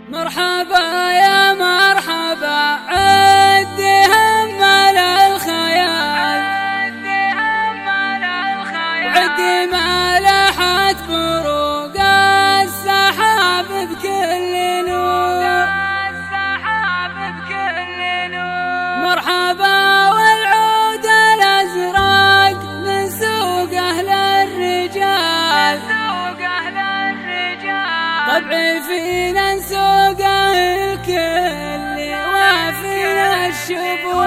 مرحبا يا مرحبا عدي همل الخيال، عدي ملحت بروق السحاب بكل نور، مرحبا والعود الأزرق من سوق أهل الرجال، طبعي فينا نسوقه الكل وفينا الشبور.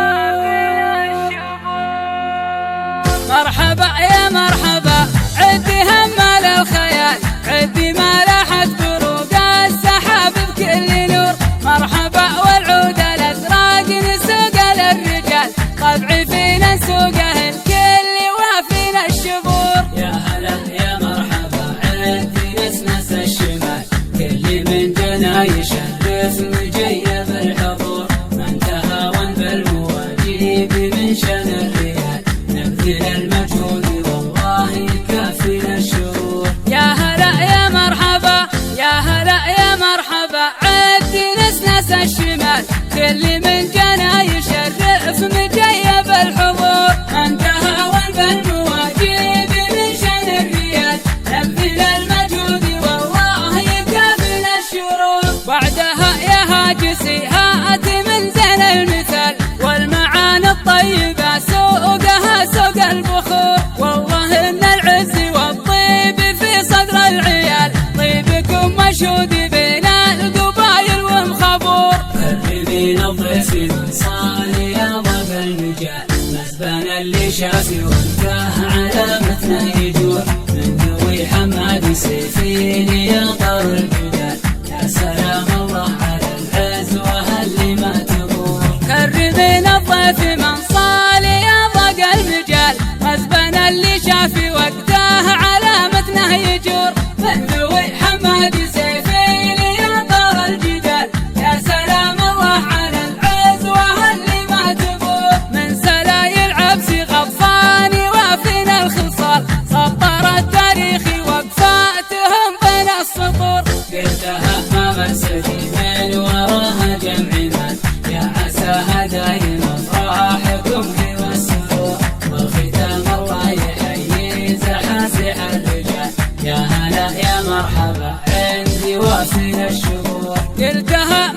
مرحبا يا مرحبا عدي همل الخيال، عدي ملحت بروق السحاب بكل نور، مرحبا والعود الأزرق نسوق للرجال، طبعي فينا نسوقه الكل وفينا الشبور. يا هلا يا مرحبا عدي نسنس الشمال، كل من جنا يشرف مجيب الحضور، من تهاون بالمواجيب من شان الريال، نبذل المجهود والله يكفينا الشرور. يا هلا يا مرحبا يا هلا يا مرحبا عدي نسنس الشمال، كل من جنا يشرف مجيب الحضور، من تهاون بالمواجيب من شان الريال، نبذل المجهود والله يكفينا الشرور. بعدها يا هاجسي هات من زين المثال، والمعاني الطيبة سوقها سوق البخور، والله ان العز والطيب في صدر العيال، طيبكم مشهود بين القبايل ومخبور. قربين الضيف وصالي يا ضب المجال، مسبان اللي شافي وانتهى علامتنا يجور، من ذوي حماد سيفين يا طر الجدال، يا سلام الله على العزوة اللي ما تغور. كرمين الضيف من صالي يا ضق المجال، مسبان اللي شافي وقتها علامتنا يجور، من ذوي حماد سيفين يا طر الجدال، يا سلام الله على العزوة اللي ما تبور. من سلايل عبسي غفاني وفينا الخصال، سطر التاريخ وقفاتهم بين السطور. قلتها ما مسدي من وراها جمع مال، يا عساها دايم افراحكم في والسرور، والختام الله يحيي زحازح الرجال، يا هلا يا مرحبا عندي وافينا الشهور. قلتها